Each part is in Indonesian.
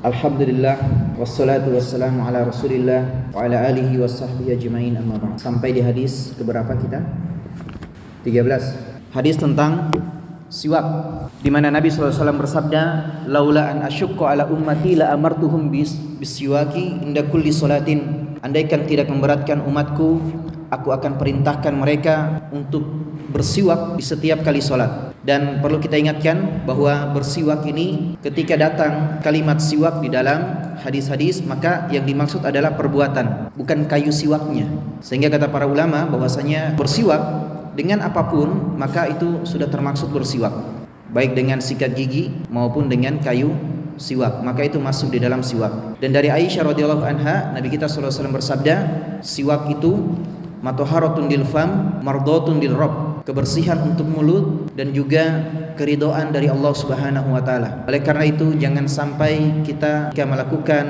Alhamdulillah wassalatu wassalamu ala Rasulillah wa ala alihi washabbihi ajmain, amma ba'd. Sampai di hadis keberapa kita? 13. Hadis tentang siwak, di mana Nabi SAW bersabda, "Laula an asyukka ala ummati la amartuhum bisiwaki inda kulli salatin." Andaikan tidak memberatkan umatku, aku akan perintahkan mereka untuk bersiwak di setiap kali salat. Dan perlu kita ingatkan bahwa bersiwak ini, ketika datang kalimat siwak di dalam hadis-hadis, maka yang dimaksud adalah perbuatan, bukan kayu siwaknya. Sehingga kata para ulama bahwasanya bersiwak dengan apapun maka itu sudah termaksud bersiwak, baik dengan sikat gigi maupun dengan kayu siwak, maka itu masuk di dalam siwak. Dan dari Aisyah radhiyallahu anha, Nabi kita sallallahu alaihi wasallam bersabda, siwak itu matoharatun lil fam mardatun lil rabb, kebersihan untuk mulut dan juga keridhaan dari Allah Subhanahu wa taala. Oleh karena itu jangan sampai kita jika melakukan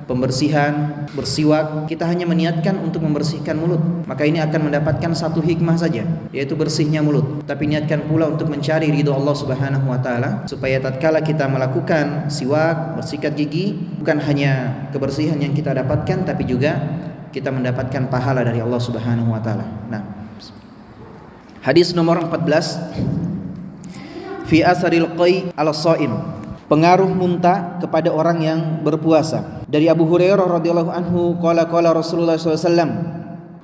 pembersihan, bersiwak, kita hanya meniatkan untuk membersihkan mulut, maka ini akan mendapatkan satu hikmah saja, yaitu bersihnya mulut. Tapi niatkan pula untuk mencari ridho Allah Subhanahu wa taala, supaya tatkala kita melakukan siwak, bersikat gigi, bukan hanya kebersihan yang kita dapatkan, tapi juga kita mendapatkan pahala dari Allah Subhanahu wa taala. Nah, hadis nomor 14, fi asaril qai al-shaim, pengaruh muntah kepada orang yang berpuasa. Dari Abu Hurairah radhiyallahu anhu, qala Rasulullah sallallahu alaihi wasallam,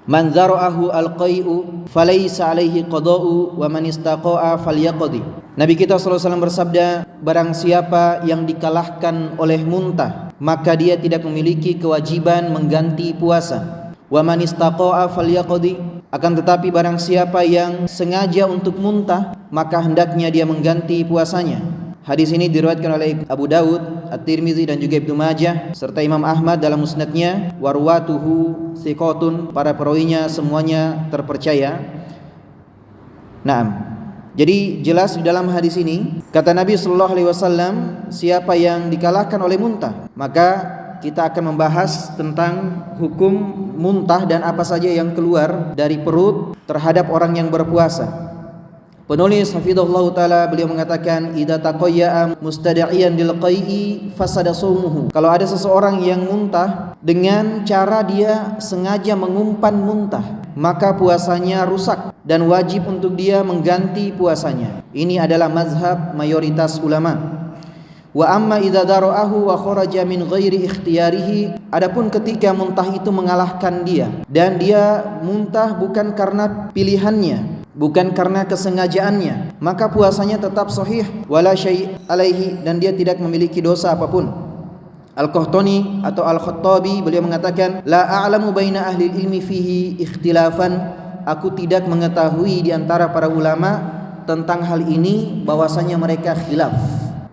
man zara'ahu al-qai'u falaysa alaihi qada'u wa man istaqa'a falyaqdi. Nabi kita sallallahu alaihi wasallam bersabda, barang siapa yang dikalahkan oleh muntah, maka dia tidak memiliki kewajiban mengganti puasa. Wa man istaqa'a falyaqdi, akan tetapi barang siapa yang sengaja untuk muntah, maka hendaknya dia mengganti puasanya. Hadis ini diriwayatkan oleh Abu Dawud, At-Tirmizi dan juga Ibnu Majah serta Imam Ahmad dalam musnadnya. Warwatuhu thiqatun, para perawinya semuanya terpercaya. Naam. Jadi jelas di dalam hadis ini kata Nabi sallallahu alaihi wasallam, siapa yang dikalahkan oleh muntah, maka kita akan membahas tentang hukum muntah dan apa saja yang keluar dari perut terhadap orang yang berpuasa. Penulis hafizahullah taala beliau mengatakan, idza taqayya mustada'iyan lil qai'i fasada shaumuhu. Kalau ada seseorang yang muntah dengan cara dia sengaja mengumpan muntah, maka puasanya rusak dan wajib untuk dia mengganti puasanya. Ini adalah mazhab mayoritas ulama. Wa amma idza dara'ahu wa kharaja min ghairi ikhtiyarihi, adapun ketika muntah itu mengalahkan dia dan dia muntah bukan karena pilihannya, bukan karena kesengajaannya, maka puasanya tetap sahih wala syai' alaihi, dan dia tidak memiliki dosa apapun. Al-Qahtani atau Al-Khattabi beliau mengatakan, la a'lamu baina ahli ilmi fihi ikhtilafan, aku tidak mengetahui di antara para ulama tentang hal ini bahwasanya mereka khilaf.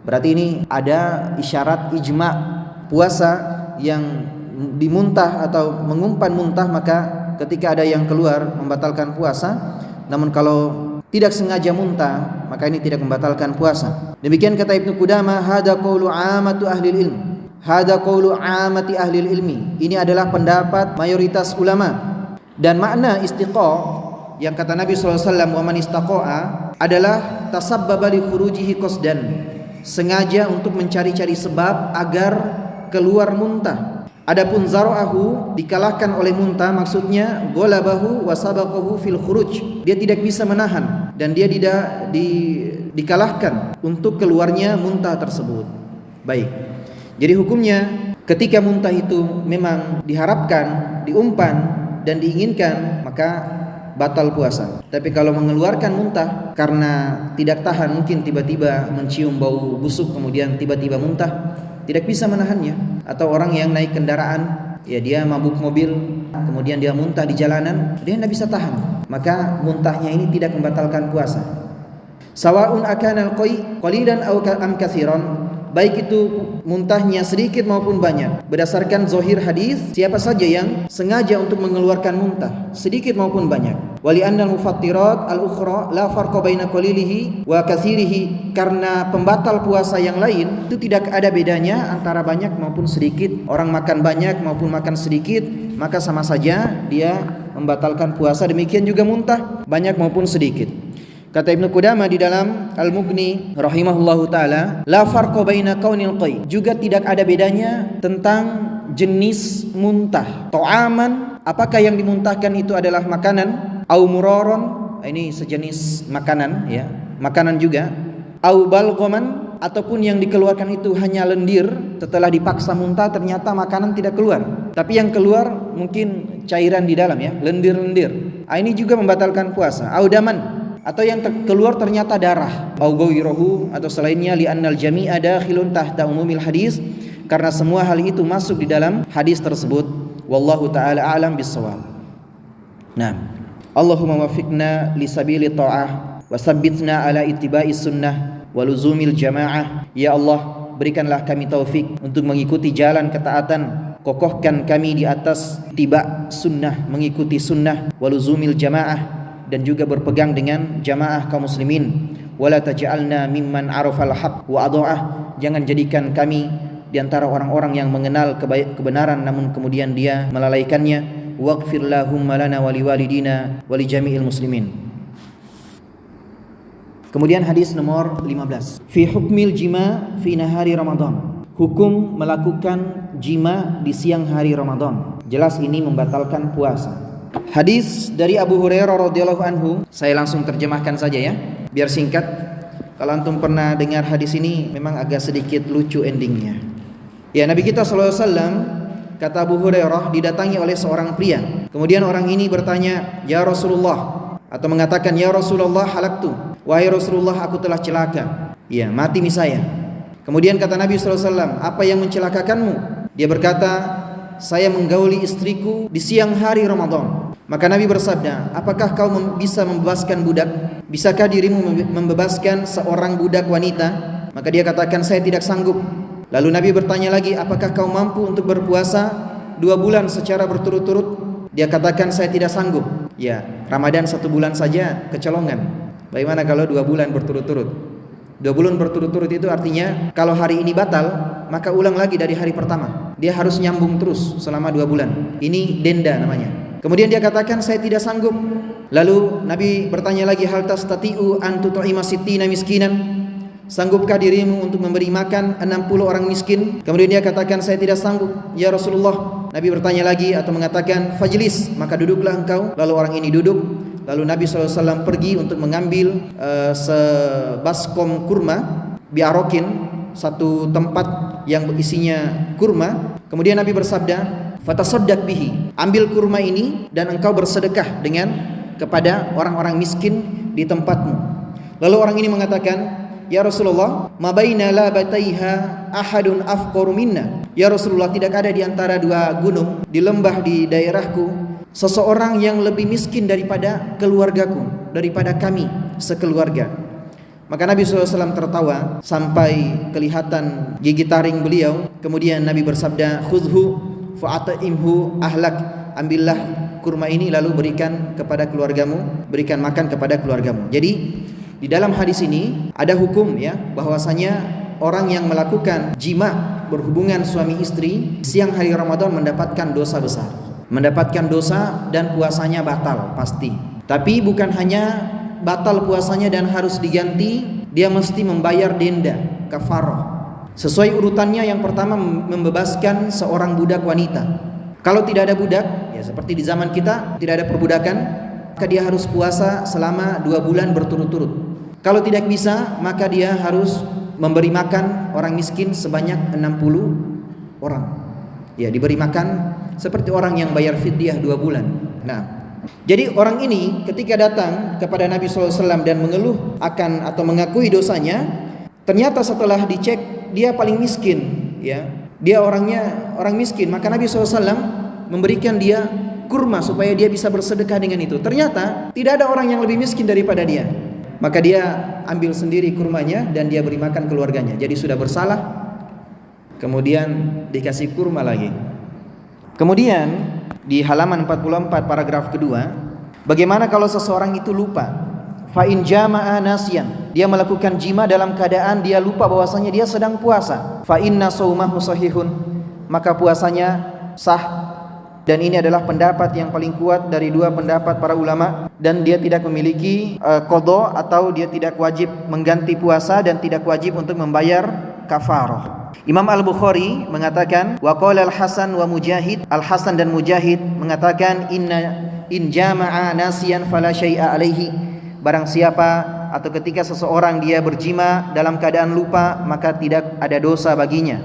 Berarti ini ada isyarat ijma' puasa yang dimuntah atau mengumpan muntah, maka ketika ada yang keluar membatalkan puasa. Namun kalau tidak sengaja muntah, maka ini tidak membatalkan puasa. Demikian kata Ibnu Qudamah, hada qaulu 'amatu ahli ilm. Hada qaulu 'amati ahli ilmi. Ini adalah pendapat mayoritas ulama. Dan makna istiqa yang kata Nabi SAW, wa man istaqa'a, adalah tasabbaba li khurujihi qasdan, sengaja untuk mencari-cari sebab agar keluar muntah. Adapun zara'ahu, dikalahkan oleh muntah, maksudnya ghalabahu wa sabaqahu fil khuruj, dia tidak bisa menahan dan dia tidak dikalahkan untuk keluarnya muntah tersebut. Baik. Jadi hukumnya ketika muntah itu memang diharapkan, diumpan dan diinginkan, maka batal puasa. Tapi kalau mengeluarkan muntah karena tidak tahan, mungkin tiba-tiba mencium bau busuk kemudian tiba-tiba muntah, tidak bisa menahannya. Atau orang yang naik kendaraan, ya dia mabuk mobil, kemudian dia muntah di jalanan, dia tidak bisa tahan, maka muntahnya ini tidak membatalkan puasa. Sawa'un akana al-qai qalilan aw am katsiran, baik itu muntahnya sedikit maupun banyak. Berdasarkan zahir hadis, siapa saja yang sengaja untuk mengeluarkan muntah, sedikit maupun banyak. Wali annal mufattirat al-ukhra la farqa baina qalilihi wa katsirihi, karena pembatal puasa yang lain itu tidak ada bedanya antara banyak maupun sedikit. Orang makan banyak maupun makan sedikit, maka sama saja dia membatalkan puasa. Demikian juga muntah, banyak maupun sedikit. Kata Ibnu Qudamah di dalam Al-Mughni rahimahullahu taala, la farqa baina kaunil qai, juga tidak ada bedanya tentang jenis muntah. Ta'aman, apakah yang dimuntahkan itu adalah makanan, au muraron, ini sejenis makanan ya, makanan juga, au balghaman, ataupun yang dikeluarkan itu hanya lendir, setelah dipaksa muntah ternyata makanan tidak keluar, tapi yang keluar mungkin cairan di dalam ya, lendir-lendir. Ini juga membatalkan puasa. Au daman, atau yang keluar ternyata darah, au ghairuhu, atau selainnya, li annal jami'a dakhilun tahta umumil hadis, karena semua hal itu masuk di dalam hadis tersebut. Wallahu taala a'lam bissawab. Nah, Allahumma wafiqna li sabili ta'ah wa sabbitna ala ittiba'i sunnah waluzumil jamaah. Ya Allah, berikanlah kami taufik untuk mengikuti jalan ketaatan, kokohkan kami di atas tiba sunnah, mengikuti sunnah, waluzumil jamaah, dan juga berpegang dengan jamaah kaum muslimin. Wala taj'alna mimman arafal haq wa adha'ah, jangan jadikan kami di antara orang-orang yang mengenal kebenaran namun kemudian dia melalaikannya. Waghfir lahumma lana wa liwalidina wa li jami'il muslimin. Kemudian hadis nomor 15. Fi hukmil jima fi nahari Ramadan. Hukum melakukan jima di siang hari Ramadan. Jelas ini membatalkan puasa. Hadis dari Abu Hurairah radhiyallahu anhu, saya langsung terjemahkan saja ya, biar singkat. Kalau antum pernah dengar hadis ini memang agak sedikit lucu endingnya. Ya, Nabi kita sallallahu alaihi wasallam, kata Abu Hurairah, didatangi oleh seorang pria. Kemudian orang ini bertanya, "Ya Rasulullah," atau mengatakan, "Ya Rasulullah, halaktu." Wahai Rasulullah, aku telah celaka. Ya, mati nih saya. Kemudian kata Nabi SAW, apa yang mencelakakanmu? Dia berkata, saya menggauli istriku di siang hari Ramadan. Maka Nabi bersabda, apakah kau bisa membebaskan budak? Bisakah dirimu membebaskan seorang budak wanita? Maka dia katakan, saya tidak sanggup. Lalu Nabi bertanya lagi, apakah kau mampu untuk berpuasa 2 bulan secara berturut-turut? Dia katakan, saya tidak sanggup. Ya, Ramadan 1 bulan saja kecolongan. Bagaimana kalau 2 bulan berturut-turut? 2 bulan berturut-turut itu artinya kalau hari ini batal, maka ulang lagi dari hari pertama. Dia harus nyambung terus selama 2 bulan. Ini denda namanya. Kemudian dia katakan, saya tidak sanggup. Lalu Nabi bertanya lagi, hal tastati'u an tut'ima sittina miskinan? Sanggupkah dirimu untuk memberi makan 60 orang miskin? Kemudian dia katakan, saya tidak sanggup ya Rasulullah. Nabi bertanya lagi atau mengatakan, fajlis, maka duduklah engkau. Lalu orang ini duduk. Lalu Nabi SAW pergi untuk mengambil sebaskom kurma, biarokin, satu tempat yang isinya kurma. Kemudian Nabi bersabda, fatasaddaq bihi, ambil kurma ini dan engkau bersedekah dengan kepada orang-orang miskin di tempatmu. Lalu orang ini mengatakan, ya Rasulullah, ma baina labataiha ahadun afqaru minna. Ya Rasulullah, tidak ada di antara 2 gunung di lembah di daerahku seseorang yang lebih miskin daripada keluargaku, daripada kami sekeluarga. Maka Nabi SAW tertawa sampai kelihatan gigi taring beliau. Kemudian Nabi bersabda, khudhu fa'ata'imhu ahlak, ambillah kurma ini lalu berikan kepada keluargamu, berikan makan kepada keluargamu. Jadi di dalam hadis ini ada hukum ya, bahwasanya orang yang melakukan jima, berhubungan suami istri siang hari Ramadan mendapatkan dosa besar, mendapatkan dosa dan puasanya batal pasti. Tapi bukan hanya batal puasanya dan harus diganti, dia mesti membayar denda, kafarah. Sesuai urutannya, yang pertama membebaskan seorang budak wanita. Kalau tidak ada budak, ya seperti di zaman kita tidak ada perbudakan, maka dia harus puasa selama 2 bulan berturut-turut. Kalau tidak bisa, maka dia harus memberi makan orang miskin sebanyak 60 orang. Ya, diberi makan seperti orang yang bayar fidyah 2 bulan. Nah, jadi orang ini ketika datang kepada Nabi SAW dan mengeluh akan atau mengakui dosanya, ternyata setelah dicek dia paling miskin, ya, dia orangnya orang miskin. Maka Nabi SAW memberikan dia kurma supaya dia bisa bersedekah dengan itu. Ternyata tidak ada orang yang lebih miskin daripada dia. Maka dia ambil sendiri kurmanya dan dia beri makan keluarganya. Jadi sudah bersalah, kemudian dikasih kurma lagi. Kemudian di halaman 44 paragraf kedua, bagaimana kalau seseorang itu lupa? Fa in jama'a nasiyan, dia melakukan jima dalam keadaan dia lupa bahwasanya dia sedang puasa. Fa inna shaumahu sahihun, maka puasanya sah. Dan ini adalah pendapat yang paling kuat dari dua pendapat para ulama, dan dia tidak memiliki qada atau dia tidak wajib mengganti puasa dan tidak wajib untuk membayar kafarah. Imam Al-Bukhari mengatakan, wa qala Al-Hasan wa Mujahid, Al-Hasan dan Mujahid mengatakan, in jama'a nasiyan fala syai'a alaihi. Barang siapa atau ketika seseorang dia berjima dalam keadaan lupa, maka tidak ada dosa baginya.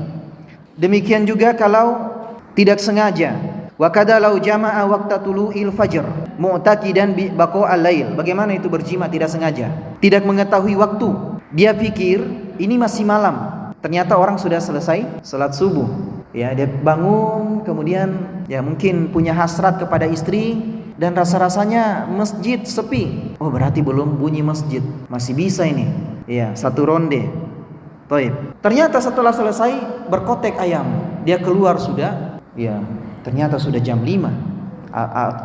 Demikian juga kalau tidak sengaja. Wa kadza law jama'a waqta tulu'il fajr mu'taqidan bi baqa'al lail. Bagaimana itu berjima tidak sengaja? Tidak mengetahui waktu. Dia pikir ini masih malam. Ternyata orang sudah selesai salat subuh. Ya, dia bangun kemudian ya mungkin punya hasrat kepada istri dan rasa-rasanya masjid sepi. Oh, berarti belum bunyi masjid. Masih bisa ini. Ya, satu ronde. Baik. Ternyata setelah selesai berkotek ayam, dia keluar sudah. Ya, ternyata sudah jam 5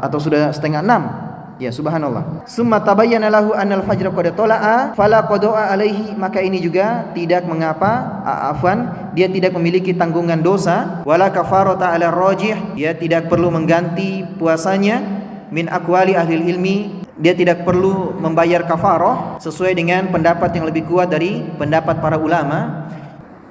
atau sudah setengah 6. Ya, subhanallah. Summa tabayyana lahu annal fajr qad tala'a fala qada'a alaihi, maka ini juga tidak mengapa, dia tidak memiliki tanggungan dosa, wala kafarata 'ala rajih, dia tidak perlu mengganti puasanya, min aqwali ahli ilmi, dia tidak perlu membayar kafarah sesuai dengan pendapat yang lebih kuat dari pendapat para ulama.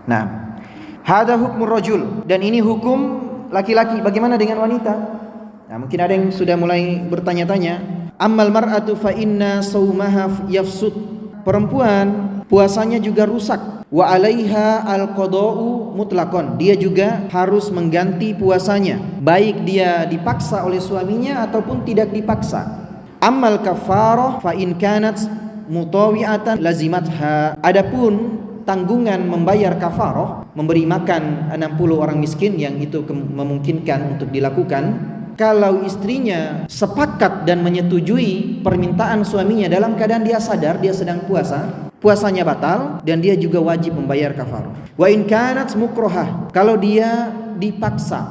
Nah, hadza hukmur rajul, dan ini hukum laki-laki. Bagaimana dengan wanita? Nah, mungkin ada yang sudah mulai bertanya-tanya. Ammal mar'atu fa inna saumaha yafsud. Perempuan puasanya juga rusak. Wa 'alaiha al-qada'u mutlaqan. Dia juga harus mengganti puasanya, baik dia dipaksa oleh suaminya ataupun tidak dipaksa. Ammal kafarah fa in kanat mutawi'atan lazimatha. Adapun tanggungan membayar kafarah, memberi makan 60 orang miskin, yang itu memungkinkan untuk dilakukan kalau istrinya sepakat dan menyetujui permintaan suaminya dalam keadaan dia sadar dia sedang puasa, puasanya batal dan dia juga wajib membayar kafarah. Wa in kanat mukrohah, kalau dia dipaksa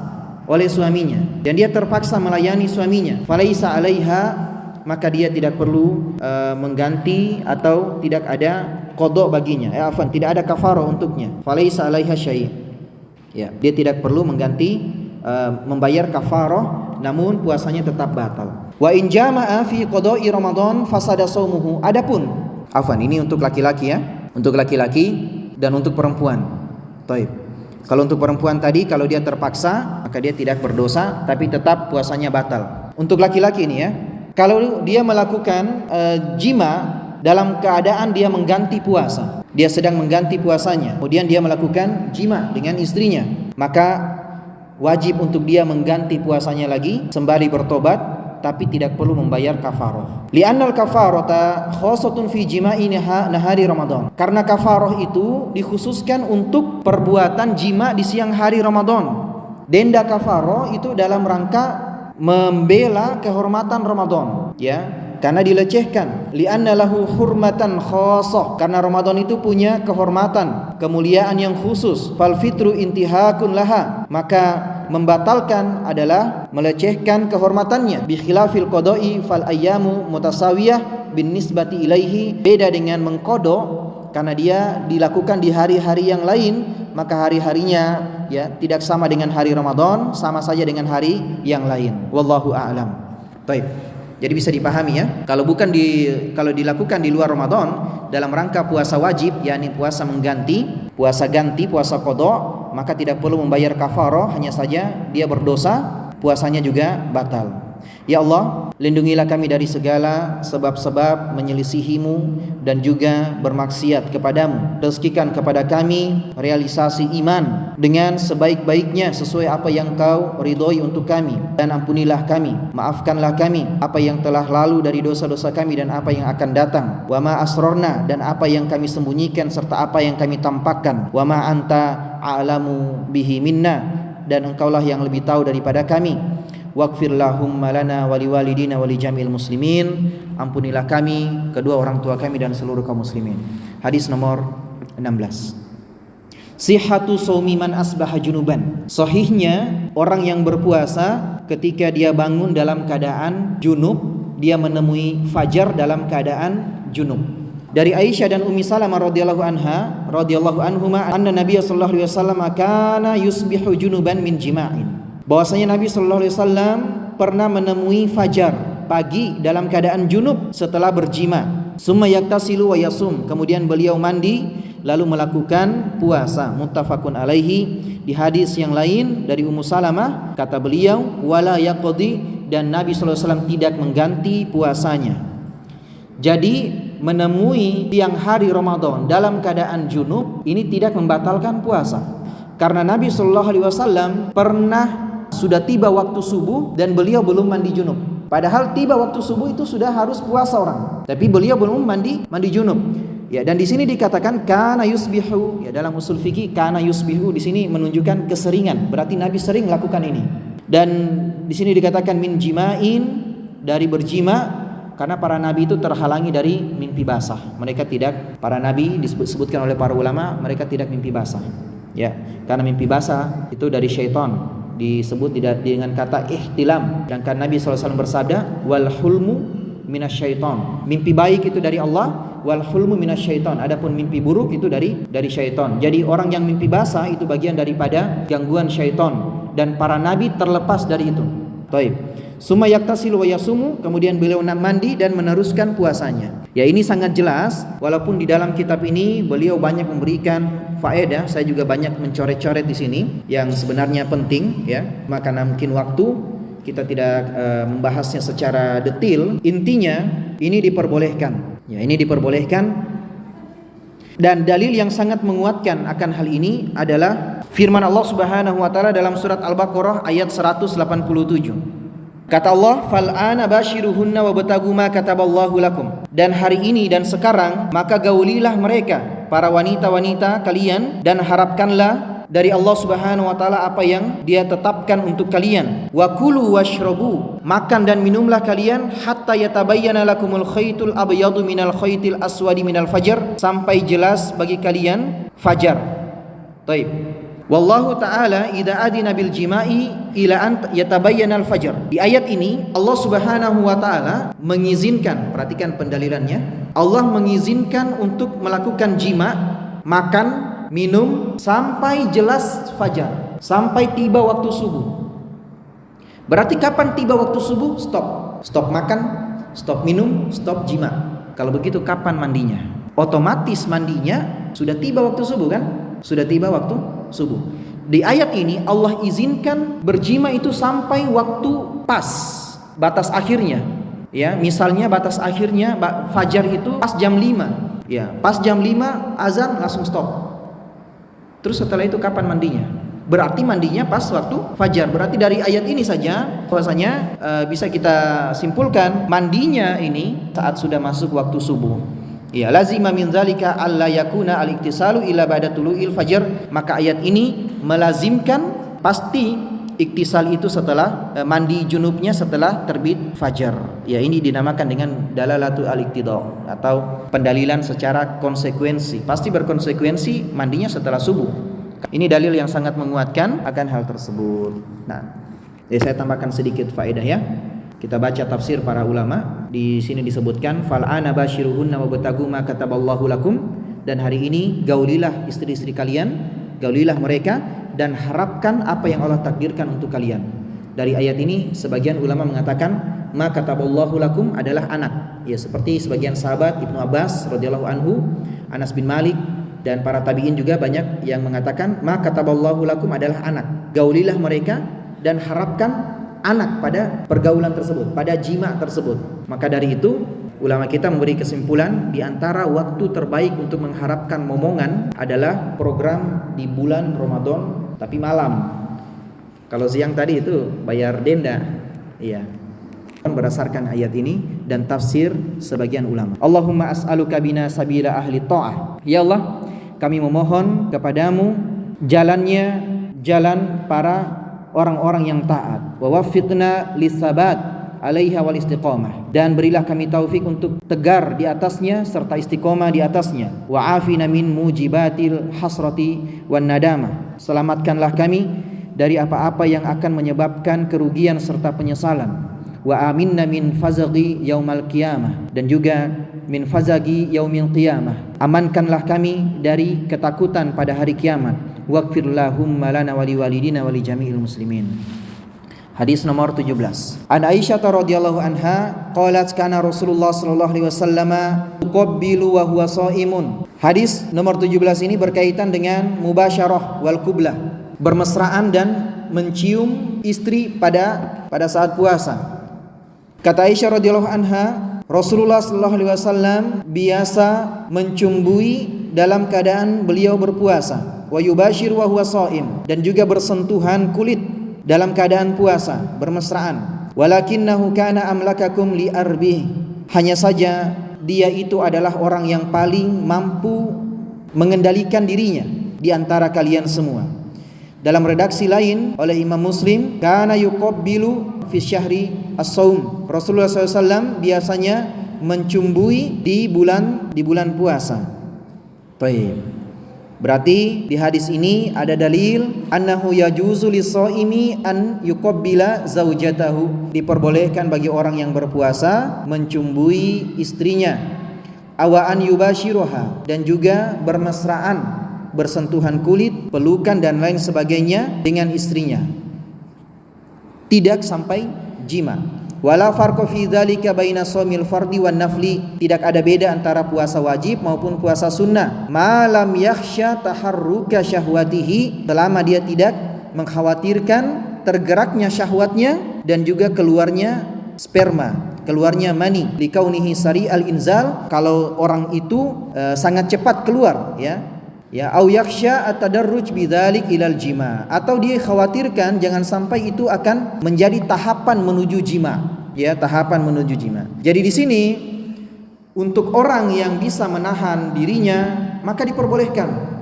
oleh suaminya dan dia terpaksa melayani suaminya, falaisa 'alaiha, maka dia tidak perlu mengganti atau tidak ada qada baginya. Tidak ada kafarah untuknya. Falaisa 'alaiha syai'. Ya, dia tidak perlu mengganti membayar kafarah, namun puasanya tetap batal. Wa in jama'a fi qada'i Ramadan fasada shaumuhu. Adapun ini untuk laki-laki ya, untuk laki-laki dan untuk perempuan. Baik. Kalau untuk perempuan tadi, kalau dia terpaksa maka dia tidak berdosa tapi tetap puasanya batal. Untuk laki-laki ini ya, kalau dia melakukan jima dalam keadaan dia mengganti puasa, dia sedang mengganti puasanya, kemudian dia melakukan jima dengan istrinya, maka wajib untuk dia mengganti puasanya lagi sembari bertobat, tapi tidak perlu membayar kafarah. Li'annal kafarata khassatun fi jima'i nahari Ramadan. Karena kafarah itu dikhususkan untuk perbuatan jima di siang hari Ramadan. Denda kafarah itu dalam rangka membela kehormatan Ramadan, ya. Karena dilecehkan, li'anna lahu hurmatan khassah, karena Ramadan itu punya kehormatan, kemuliaan yang khusus. Fal fitru intihakun laha, maka membatalkan adalah melecehkan kehormatannya. Bi khilafil qada'i fal ayyamu mutasawiyah bin nisbati ilaihi, beda dengan mengqada karena dia dilakukan di hari-hari yang lain, maka hari-harinya ya tidak sama dengan hari Ramadan, sama saja dengan hari yang lain. Wallahu a'lam. Baik. Jadi bisa dipahami ya, kalau dilakukan di luar Ramadan dalam rangka puasa wajib, yakni puasa mengganti, puasa ganti, puasa qada, maka tidak perlu membayar kafarah, hanya saja dia berdosa, puasanya juga batal. Ya Allah, lindungilah kami dari segala sebab-sebab menyelisihimu dan juga bermaksiat kepadamu. Rezekikan kepada kami realisasi iman dengan sebaik-baiknya sesuai apa yang Kau ridhoi untuk kami, dan ampunilah kami, maafkanlah kami apa yang telah lalu dari dosa-dosa kami dan apa yang akan datang. Wa ma asrarna, dan apa yang kami sembunyikan serta apa yang kami tampakkan. Wa ma anta a'lamu bihi minna, dan Engkaulah yang lebih tahu daripada kami. Waghfir lahumma lana wa liwalidina wa li jami'il muslimin. Ampunilah kami, kedua orang tua kami dan seluruh kaum muslimin. Hadis nomor 16. Sihhatu shaumi man asbaha junuban. Sahihnya orang yang berpuasa ketika dia bangun dalam keadaan junub, dia menemui fajar dalam keadaan junub. Dari Aisyah dan Ummi Salamah radhiyallahu anhuma, anna Nabiy sallallahu alaihi wasallam kana yusbihu junuban min jima'in. bahwasanya Nabi sallallahu alaihi wasallam pernah menemui fajar pagi dalam keadaan junub setelah berjima. Summa yaktasilu wa yasum, kemudian beliau mandi lalu melakukan puasa. Muttafaqun alaihi. Di hadis yang lain dari Ummu Salamah kata beliau wala yaqdi, dan Nabi sallallahu alaihi wasallam tidak mengganti puasanya. Jadi menemui siang hari Ramadan dalam keadaan junub ini tidak membatalkan puasa, karena Nabi sallallahu alaihi wasallam pernah sudah tiba waktu subuh dan beliau belum mandi junub. Padahal tiba waktu subuh itu sudah harus puasa orang, tapi beliau belum mandi junub. Ya, dan di sini dikatakan kana yusbihu. Ya, dalam usul fikih kana yusbihu di sini menunjukkan keseringan. Berarti Nabi sering lakukan ini. Dan di sini dikatakan min jima'in, dari berjima, karena para nabi itu terhalangi dari mimpi basah. Mereka tidak, para nabi disebutkan oleh para ulama, mereka tidak mimpi basah. Ya, karena mimpi basah itu dari syaitan, disebut dengan kata ihtilam. Sedangkan Nabi SAW bersabda wal hulmu minasyaiton. Mimpi baik itu dari Allah, wal hulmu minasyaiton. Adapun mimpi buruk itu dari syaitan. Jadi orang yang mimpi basah itu bagian daripada gangguan syaitan, dan para nabi terlepas dari itu. Baik. Summa yaktasilu wa yasumu, kemudian beliau mandi dan meneruskan puasanya. Ya, ini sangat jelas, walaupun di dalam kitab ini beliau banyak memberikan faedah, saya juga banyak mencoret-coret di sini yang sebenarnya penting ya. Maka mungkin waktu kita tidak membahasnya secara detail. Intinya ini diperbolehkan. Ya, ini diperbolehkan. Dan dalil yang sangat menguatkan akan hal ini adalah firman Allah Subhanahu wa taala dalam surat Al-Baqarah ayat 187. Kata Allah, "Fal'ana bashiruhunna wabtagu ma kataballahu lakum." Dan hari ini dan sekarang maka gaulilah mereka, para wanita-wanita kalian, dan harapkanlah dari Allah Subhanahu wa taala apa yang Dia tetapkan untuk kalian. Wa kulu washrabu, makan dan minumlah kalian hatta yatabayyana lakumul khaytul abyadu minal khaytil aswadi minal fajr, sampai jelas bagi kalian fajar. Taib. Wallahu ta'ala idza adina bil jima'i ila an yatabayyana al fajr. Di ayat ini Allah Subhanahu wa taala mengizinkan, perhatikan pendalilannya, Allah mengizinkan untuk melakukan jima, makan, minum sampai jelas fajar, sampai tiba waktu subuh. Berarti kapan tiba waktu subuh? Stop makan, stop minum, stop jima. Kalau begitu kapan mandinya? Otomatis mandinya sudah tiba waktu subuh kan? Sudah tiba waktu subuh. Di ayat ini Allah izinkan berjima itu sampai waktu pas, batas akhirnya. Ya, misalnya batas akhirnya fajar itu pas jam 5. Ya, pas jam 5 azan langsung stop. Terus setelah itu kapan mandinya? Berarti mandinya pas waktu fajar. Berarti dari ayat ini saja bahwasanya bisa kita simpulkan mandinya ini saat sudah masuk waktu subuh. Ya, lazima min zalika alla yakuna al-iktisalu ila ba'da tulu'il fajr. Maka ayat ini melazimkan pasti iktisal itu setelah mandi junubnya setelah terbit fajar. Ya, ini dinamakan dengan dalalatu al-iqtida atau pendalilan secara konsekuensi. Pasti berkonsekuensi mandinya setelah subuh. Ini dalil yang sangat menguatkan akan hal tersebut. Nah, jadi saya tambahkan sedikit faedah ya. Kita baca tafsir para ulama. Di sini disebutkan fal'ana bashiruhunna wabtagu ma kataballahu lakum, dan hari ini gaulilah istri-istri kalian, gaulilah mereka dan harapkan apa yang Allah takdirkan untuk kalian. Dari ayat ini sebagian ulama mengatakan ma kataballahu lakum adalah anak. Ya, seperti sebagian sahabat Ibnu Abbas radhiyallahu anhu, Anas bin Malik, dan para tabi'in juga banyak yang mengatakan ma kataballahu lakum adalah anak. Gaulilah mereka dan harapkan anak pada pergaulan tersebut, pada jima tersebut. Maka dari itu ulama kita memberi kesimpulan di antara waktu terbaik untuk mengharapkan momongan adalah program di bulan Ramadan tapi malam. Kalau siang tadi itu bayar denda. Iya. Berdasarkan ayat ini dan tafsir sebagian ulama. Allahumma as'aluka bina sabila ahli ta'ah. Ya Allah, kami memohon kepadamu jalan para orang-orang yang taat. Wa waffiqna lisabat 'alaiha wal istiqamah, dan berilah kami taufik untuk tegar di atasnya serta istiqomah di atasnya. Wa afina min mujibatil hasrati wan nadamah, selamatkanlah kami dari apa-apa yang akan menyebabkan kerugian serta penyesalan. Wa aminna min fazaghi yaumal qiyamah, dan juga min fazaghi yaumil qiyamah, amankanlah kami dari ketakutan pada hari kiamat. Waghfir lahumma lana wa liwalidina wa li jami'il muslimin. Hadis nomor 17. An Aisyah radhiyallahu anha qalat kana Rasulullah sallallahu alaihi wasallam yuqabbilu wa huwa shaimun. Hadis nomor 17 ini berkaitan dengan mubasyarah wal qublah, bermesraan dan mencium istri pada saat puasa. Kata Aisyah radhiyallahu anha, Rasulullah sallallahu alaihi wasallam biasa mencumbui dalam keadaan beliau berpuasa, wa yubashir wa huwa shaim, dan juga bersentuhan kulit dalam keadaan puasa, bermesraan. Walakinnahu kana amlakakum li arbih. Hanya saja dia itu adalah orang yang paling mampu mengendalikan dirinya di antara kalian semua. Dalam redaksi lain oleh Imam Muslim, kana yuqabbilu fi syahri as-shaum. Rasulullah SAW biasanya mencumbui di bulan puasa. Baik. Berarti di hadis ini ada dalil annahu yajuzu lis-shaimi an yuqabbila zaujatahu. Diperbolehkan bagi orang yang berpuasa mencumbui istrinya. Awa an yubashiruha, dan juga bermesraan, bersentuhan kulit, pelukan dan lain sebagainya dengan istrinya. Tidak sampai jima. Wala farqa fi dzalika baina shaumil fardhi wan nafli. Tidak ada beda antara puasa wajib maupun puasa sunnah. Malam yakhsha taharruka syahwatihi, selama dia tidak mengkhawatirkan tergeraknya syahwatnya dan juga keluarnya sperma, keluarnya mani. Likaunihi sari'al inzal, kalau orang itu sangat cepat keluar, ya. Au yakhsha at-tadarruj bidzalik ilal jima, atau dia khawatirkan jangan sampai itu akan menjadi tahapan menuju jima, ya, tahapan menuju jima. Jadi di sini untuk orang yang bisa menahan dirinya maka diperbolehkan.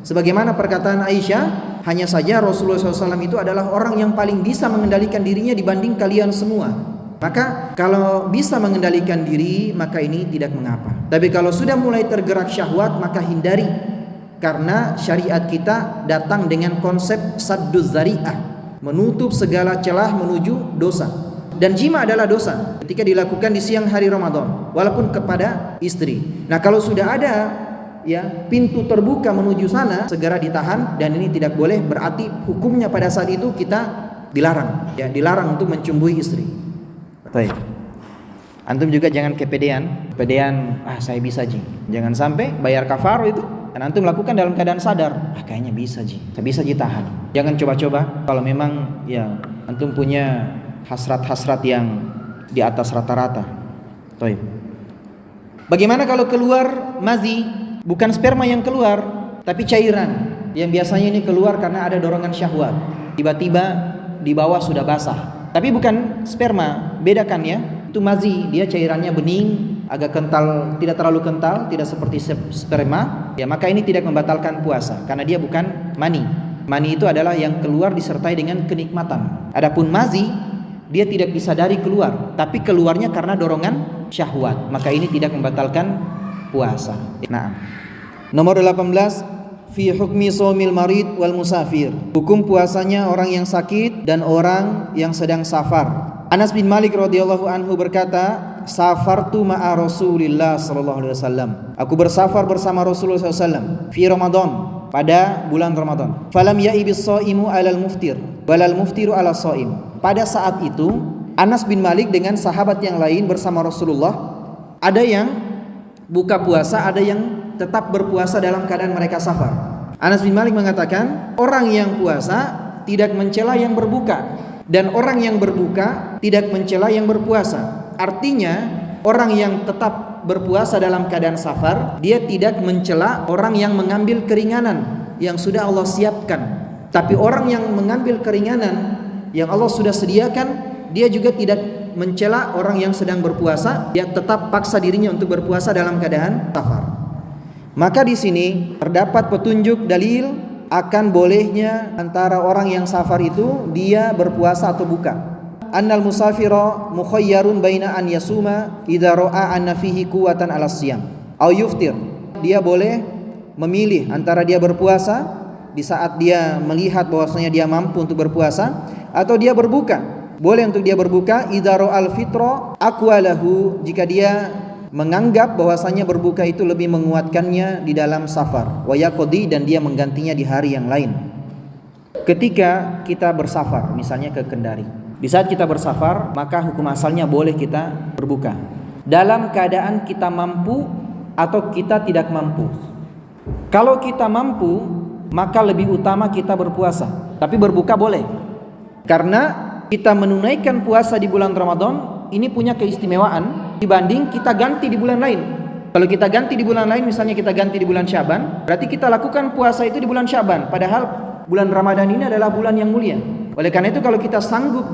Sebagaimana perkataan Aisyah, hanya saja Rasulullah SAW itu adalah orang yang paling bisa mengendalikan dirinya dibanding kalian semua. Maka kalau bisa mengendalikan diri maka ini tidak mengapa. Tapi kalau sudah mulai tergerak syahwat maka hindari, karena syariat kita datang dengan konsep sadduz zari'ah, menutup segala celah menuju dosa. Dan jima adalah dosa ketika dilakukan di siang hari Ramadan walaupun kepada istri. Nah, kalau sudah ada, ya, pintu terbuka menuju sana, segera ditahan, dan ini tidak boleh, berarti hukumnya pada saat itu kita dilarang, ya, dilarang untuk mencumbui istri. Baik. Antum juga jangan kepedean, saya bisa ji. Jangan sampai bayar kafar itu dan antum lakukan dalam keadaan sadar, kayaknya bisa ji, saya bisa ji tahan. Jangan coba-coba kalau memang ya antum punya hasrat-hasrat yang di atas rata-rata. Baik. Bagaimana kalau keluar mazi, bukan sperma yang keluar, tapi cairan yang biasanya ini keluar karena ada dorongan syahwat. Tiba-tiba di bawah sudah basah. Tapi bukan sperma, bedakan ya. Itu mazi, dia cairannya bening, agak kental, tidak terlalu kental, tidak seperti sperma. Ya, maka ini tidak membatalkan puasa karena dia bukan mani. Mani itu adalah yang keluar disertai dengan kenikmatan. Adapun mazi, dia tidak disadari keluar, tapi keluarnya karena dorongan syahwat. Maka ini tidak membatalkan puasa. Nah, nomor 18, fi hukmi shaumil marid wal musafir. Hukum puasanya orang yang sakit dan orang yang sedang safar. Anas bin Malik radhiyallahu anhu berkata, safartu ma'a Rasulillah sallallahu alaihi wasallam. Aku bersafar bersama Rasulullah sallallahu alaihi wasallam fi Ramadan, pada bulan Ramadan. Falam ya'ibis shaimu 'alal muftir walal muftiru 'ala shaim. Pada saat itu Anas bin Malik dengan sahabat yang lain bersama Rasulullah, ada yang buka puasa, ada yang tetap berpuasa dalam keadaan mereka safar. Anas bin Malik mengatakan, orang yang puasa tidak mencela yang berbuka, dan orang yang berbuka tidak mencela yang berpuasa. Artinya orang yang tetap berpuasa dalam keadaan safar, dia tidak mencela orang yang mengambil keringanan yang sudah Allah siapkan. Tapi orang yang mengambil keringanan yang Allah sudah sediakan, dia juga tidak mencela orang yang sedang berpuasa, dia tetap paksa dirinya untuk berpuasa dalam keadaan safar. Maka di sini terdapat petunjuk dalil akan bolehnya antara orang yang safar itu dia berpuasa atau buka. Annal musafira mukhayyarun baina an yasuma idza ra'a anna fihi quwwatan 'ala siyam aw yuftir. Dia boleh memilih antara dia berpuasa di saat dia melihat bahwasanya dia mampu untuk berpuasa, atau dia berbuka. Boleh untuk dia berbuka idza ra'al fitra aqwalahu, jika dia menganggap bahwasanya berbuka itu lebih menguatkannya di dalam safar, wa yaqdi, dan dia menggantinya di hari yang lain. ketika kita bersafar, misalnya ke Kendari. Di saat kita bersafar, maka hukum asalnya boleh kita berbuka dalam keadaan kita mampu atau kita tidak mampu. Kalau kita mampu, maka lebih utama kita berpuasa, tapi berbuka boleh. Karena kita menunaikan puasa di bulan Ramadan ini punya keistimewaan dibanding kita ganti di bulan lain. Kalau kita ganti di bulan lain, misalnya kita ganti di bulan Syaban, berarti kita lakukan puasa itu di bulan Syaban, padahal bulan Ramadan ini adalah bulan yang mulia. Oleh karena itu kalau kita sanggup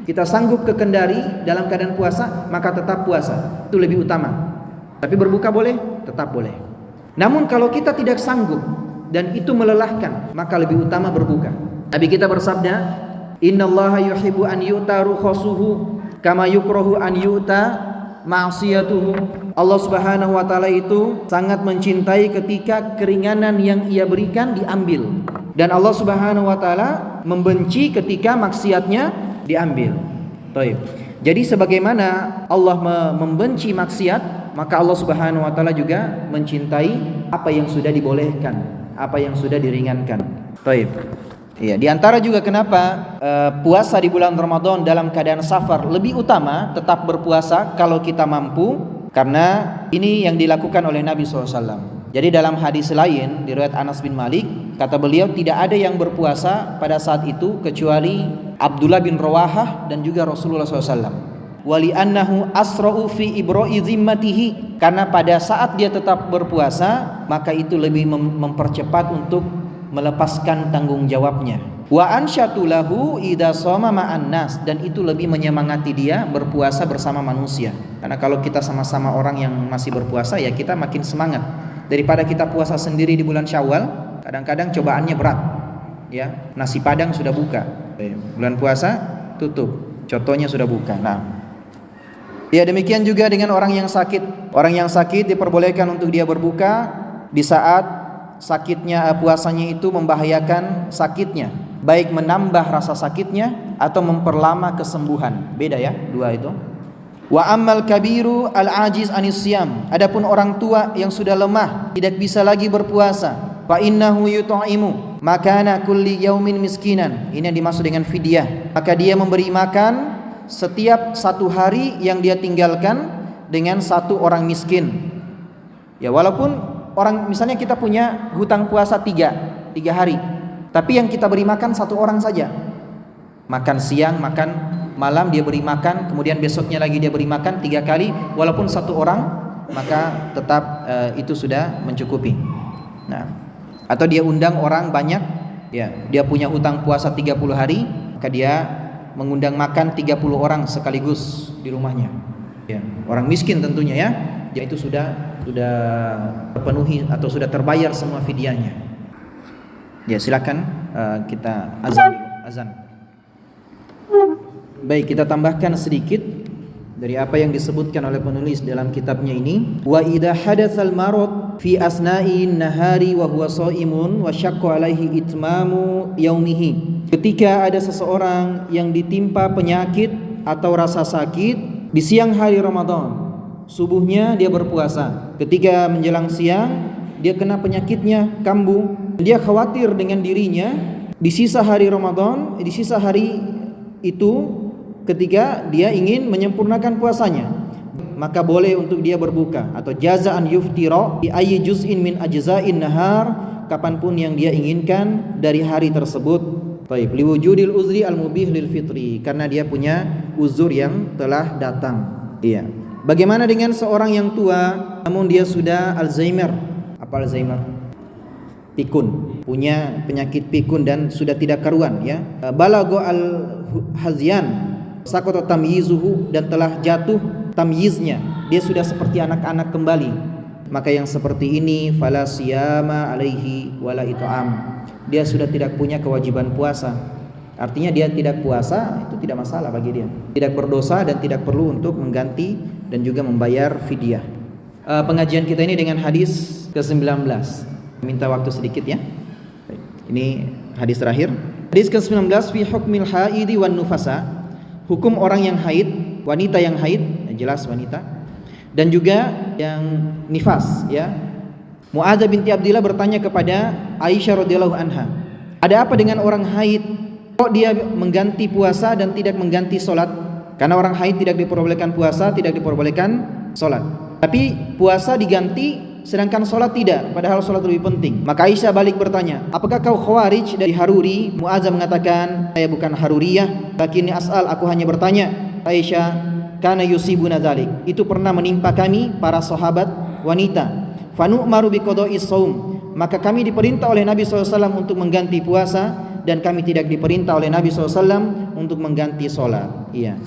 kita sanggup ke Kendari dalam keadaan puasa, maka tetap puasa, itu lebih utama. Tapi berbuka boleh? Tetap boleh. Namun kalau kita tidak sanggup dan itu melelahkan, maka lebih utama berbuka. Nabi kita bersabda, Innallaha yuhibbu an yu'ta rukhasuhu kama yukrahu an yu'ta ma'siyatuhu. Allah Subhanahu wa taala itu sangat mencintai ketika keringanan yang Ia berikan diambil, dan Allah Subhanahu wa taala membenci ketika maksiatnya diambil. Baik. Jadi sebagaimana Allah membenci maksiat, maka Allah Subhanahu wa taala juga mencintai apa yang sudah dibolehkan, apa yang sudah diringankan. Baik. Iya, di antara juga kenapa puasa di bulan Ramadan dalam keadaan safar lebih utama tetap berpuasa kalau kita mampu, karena ini yang dilakukan oleh Nabi SAW. Jadi dalam hadis lain di riwayat Anas bin Malik, kata beliau tidak ada yang berpuasa pada saat itu kecuali Abdullah bin Rawahah dan juga Rasulullah SAW. Wali annahu asra'u fi ibra'i zimmatihi, karena pada saat dia tetap berpuasa maka itu lebih mempercepat untuk melepaskan tanggung jawabnya. Wa ansyatu lahu idza shoma ma'an nas, dan itu lebih menyemangati dia berpuasa bersama manusia. Karena kalau kita sama-sama orang yang masih berpuasa, ya kita makin semangat daripada kita puasa sendiri di bulan Syawal. Kadang-kadang cobaannya berat. Ya, nasi Padang sudah buka. Bulan puasa tutup, contohnya sudah buka. Nah, ya demikian juga dengan orang yang sakit. Orang yang sakit diperbolehkan untuk dia berbuka di saat sakitnya, puasanya itu membahayakan sakitnya, baik menambah rasa sakitnya atau memperlama kesembuhan. Beda ya, dua itu. Wa ammal kabiru al-ajiz anis siyam, adapun orang tua yang sudah lemah tidak bisa lagi berpuasa, fa innahu yut'imu makana kulli yaumin miskinan. Ini yang dimaksud dengan fidyah. Maka dia memberi makan setiap satu hari yang dia tinggalkan dengan satu orang miskin. Ya, walaupun orang, misalnya kita punya hutang puasa 3 hari, tapi yang kita beri makan satu orang saja. Makan siang, makan malam dia beri makan, kemudian besoknya lagi dia beri makan 3 kali, walaupun satu orang, maka tetap itu sudah mencukupi. Nah, atau dia undang orang banyak, ya, dia punya hutang puasa 30 hari, maka dia mengundang makan 30 orang sekaligus di rumahnya. Ya, orang miskin tentunya ya. Ya itu sudah terpenuhi atau sudah terbayar semua fidyahnya. Ya, silakan kita azan. Baik, kita tambahkan sedikit dari apa yang disebutkan oleh penulis dalam kitabnya ini. Wa idza hadatsal marad fi asna'in nahari wa huwa shaimun wa syaqqa alaihi itmamu yaumihi. Ketika ada seseorang yang ditimpa penyakit atau rasa sakit di siang hari Ramadan, subuhnya dia berpuasa, ketika menjelang siang dia kena penyakitnya, kambuh, dia khawatir dengan dirinya di sisa hari Ramadan, di sisa hari itu ketika dia ingin menyempurnakan puasanya, maka boleh untuk dia berbuka, atau jazaan yuftira bi ayyi juz'in min ajza'in nahar, kapanpun yang dia inginkan dari hari tersebut. Baik, liwujudil uzri al-mubih lil fitri, karena dia punya uzur yang telah datang. Iya. Bagaimana dengan seorang yang tua namun dia sudah Alzheimer? Apa Alzheimer? Pikun, punya penyakit pikun dan sudah tidak karuan ya. Balagha al-hazyan, saqata tamyizuhu, dan telah jatuh tamyiznya. Dia sudah seperti anak-anak kembali. Maka yang seperti ini fala siyama alaihi wala it'am. Dia sudah tidak punya kewajiban puasa. Artinya dia tidak puasa itu tidak masalah bagi dia. Tidak berdosa dan tidak perlu untuk mengganti dan juga membayar fidyah. Pengajian kita ini dengan hadis ke-19. Minta waktu sedikit ya. Ini hadis terakhir. Hadis ke-19 fi hukmil haidi wan nufasa. Hukum orang yang haid, wanita yang haid, jelas wanita. Dan juga yang nifas ya. Mu'adzah binti Abdillah bertanya kepada Aisyah radhiyallahu anha, Ada apa dengan orang haid? Kok dia mengganti puasa dan tidak mengganti sholat? Karena orang haid tidak diperbolehkan puasa, tidak diperbolehkan sholat. Tapi puasa diganti, sedangkan sholat tidak, padahal sholat lebih penting. Maka Aisyah balik bertanya, apakah kau khawarij dari Haruri? Mu'adzah mengatakan, saya bukan Haruriyah, lakinni as'al, aku hanya bertanya. Aisyah, kana yusibuna dzalik, itu pernah menimpa kami para sahabat wanita. Fanu'maru biqada'i shaum, maka kami diperintah oleh Nabi SAW untuk mengganti puasa, dan kami tidak diperintah oleh Nabi SAW untuk mengganti sholat. Iya.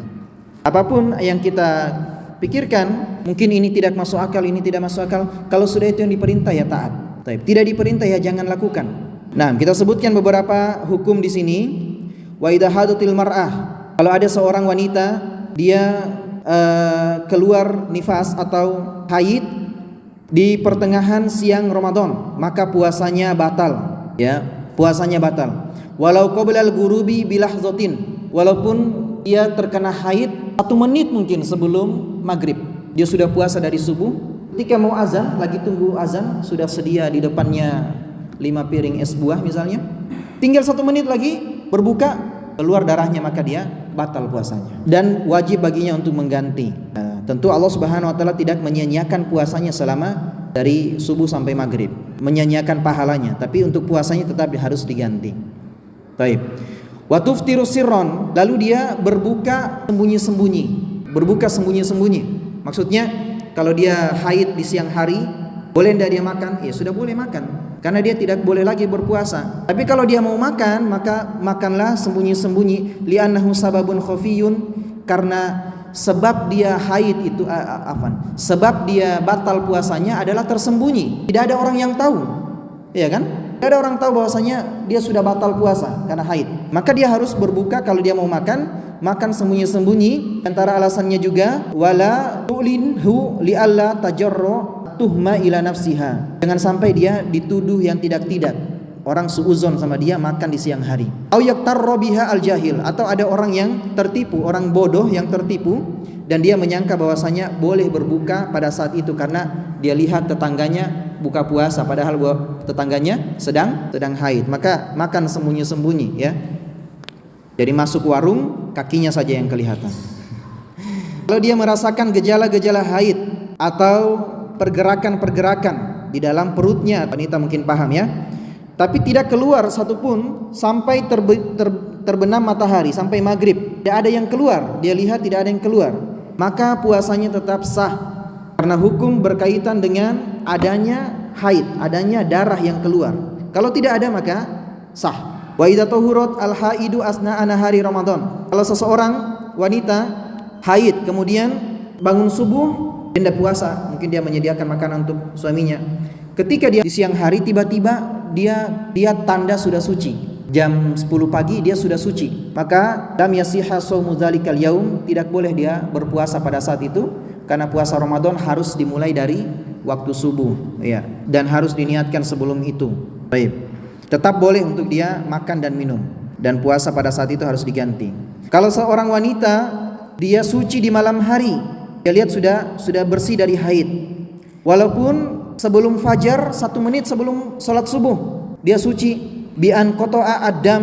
Apapun yang kita pikirkan, mungkin ini tidak masuk akal, ini tidak masuk akal. Kalau sudah itu yang diperintah ya taat. Tidak diperintah ya jangan lakukan. Nah, kita sebutkan beberapa hukum di sini. Wa idza hadatil mar'ah, kalau ada seorang wanita dia keluar nifas atau haid di pertengahan siang Ramadan, maka puasanya batal. Ya, puasanya batal. Walau qablal ghurubi bilahzatin, walaupun dia terkena haid 1 menit mungkin sebelum maghrib, dia sudah puasa dari subuh. Ketika mau azan, lagi tunggu azan, sudah sedia di depannya 5 piring es buah misalnya, tinggal 1 menit lagi berbuka, keluar darahnya, maka dia batal puasanya dan wajib baginya untuk mengganti. Tentu Allah Subhanahu wa taala tidak menyia-nyiakan puasanya selama dari subuh sampai maghrib, menyia-nyiakan pahalanya, tapi untuk puasanya tetap harus diganti. Baik. Wa tuftiru sirron, lalu dia berbuka sembunyi-sembunyi. Berbuka sembunyi-sembunyi. Maksudnya kalau dia haid di siang hari, boleh tidak dia makan? Ya sudah boleh makan, karena dia tidak boleh lagi berpuasa. Tapi kalau dia mau makan, maka makanlah sembunyi-sembunyi. Li'annahu sababun khafiyun, karena sebab dia haid itu sebab dia batal puasanya adalah tersembunyi. Tidak ada orang yang tahu. Iya kan? Tidak ada orang tahu bahwasanya dia sudah batal puasa karena haid. Maka dia harus berbuka kalau dia mau makan sembunyi-sembunyi. Antara alasannya juga wala tu'linhu li'alla tajarru tuhma ila nafsiha. Jangan sampai dia dituduh yang tidak-tidak. Orang suuzon sama dia makan di siang hari. Au yaktarra biha al-jahil, atau ada orang yang tertipu, orang bodoh yang tertipu dan dia menyangka bahwasanya boleh berbuka pada saat itu karena dia lihat tetangganya buka puasa padahal tetangganya sedang haid, maka makan sembunyi-sembunyi ya. Jadi masuk warung kakinya saja yang kelihatan. Kalau dia merasakan gejala-gejala haid atau pergerakan-pergerakan di dalam perutnya, wanita mungkin paham ya, tapi tidak keluar satupun sampai terbenam matahari, sampai maghrib tidak ada yang keluar, dia lihat tidak ada yang keluar, maka puasanya tetap sah. Karena hukum berkaitan dengan adanya haid, adanya darah yang keluar. Kalau tidak ada maka sah. Wa idza tahurat al-haidu asna'a nahari Ramadan. Kalau seseorang wanita haid kemudian bangun subuh hendak puasa, mungkin dia menyediakan makanan untuk suaminya. Ketika dia di siang hari tiba-tiba dia lihat tanda sudah suci. Jam 10 pagi dia sudah suci. Maka lam yasihha shaumu dzalikal yaum, tidak boleh dia berpuasa pada saat itu. Karena puasa Ramadan harus dimulai dari waktu subuh ya, dan harus diniatkan sebelum itu. Baik. Tetap boleh untuk dia makan dan minum, dan puasa pada saat itu harus diganti. Kalau seorang wanita dia suci di malam hari, dia lihat sudah bersih dari haid, walaupun sebelum fajar 1 menit sebelum sholat subuh dia suci, bi an qata'a adam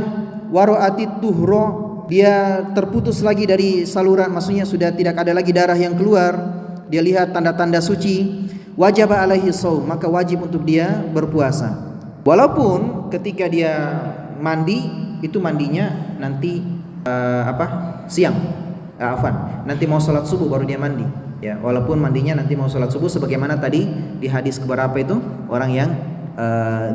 wa ra'atit tuhra, dia terputus lagi dari saluran, maksudnya sudah tidak ada lagi darah yang keluar, dia lihat tanda-tanda suci, wajib alaihi shaum, maka wajib untuk dia berpuasa. Walaupun ketika dia mandi itu mandinya nanti siang, nanti mau sholat subuh baru dia mandi ya, walaupun mandinya nanti mau sholat subuh, sebagaimana tadi di hadis keberapa itu orang yang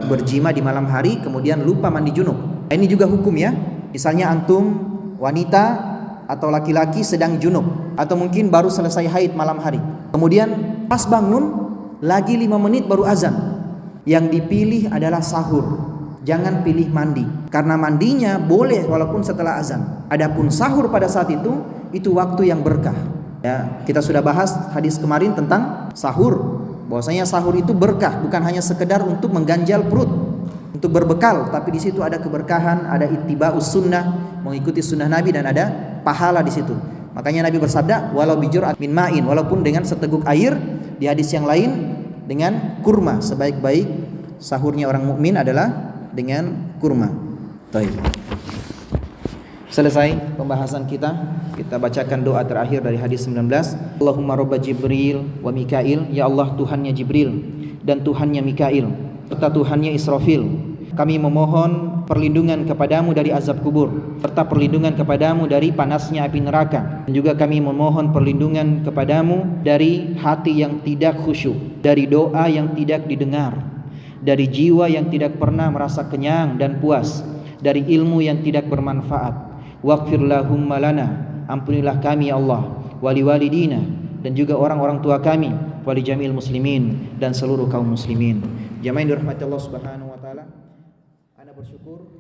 berjima di malam hari kemudian lupa mandi junub. Ini juga hukum ya. Misalnya antum wanita atau laki-laki sedang junub atau mungkin baru selesai haid malam hari, kemudian pas bangun lagi 5 menit baru azan, yang dipilih adalah sahur, jangan pilih mandi, karena mandinya boleh walaupun setelah azan. Adapun sahur pada saat itu waktu yang berkah ya. Kita sudah bahas hadis kemarin tentang sahur, bahwasanya sahur itu berkah, bukan hanya sekedar untuk mengganjal perut, untuk berbekal, tapi di situ ada keberkahan, ada ittiba'us sunnah, mengikuti sunnah Nabi, dan ada pahala di situ. Makanya Nabi bersabda, walau bijur'at min ma'in, walaupun dengan seteguk air. Di hadis yang lain dengan kurma, sebaik-baik sahurnya orang mukmin adalah dengan kurma. Baik. Selesai pembahasan kita. Kita bacakan doa terakhir dari hadis 19. Allahumma robba Jibril wa Mikail. Ya Allah, Tuhannya Jibril dan Tuhannya Mikail serta Tuhannya Israfil, kami memohon perlindungan kepadamu dari azab kubur serta perlindungan kepadamu dari panasnya api neraka. Dan juga kami memohon perlindungan kepadamu dari hati yang tidak khusyuk, dari doa yang tidak didengar, dari jiwa yang tidak pernah merasa kenyang dan puas, dari ilmu yang tidak bermanfaat. Waghfir lahumma lana, ampunilah kami ya Allah, wali walidina, dan juga orang-orang tua kami, wali jamil muslimin, dan seluruh kaum muslimin. Jamaah yang dirahmati Allah Subhanahu wa taala, ana bersyukur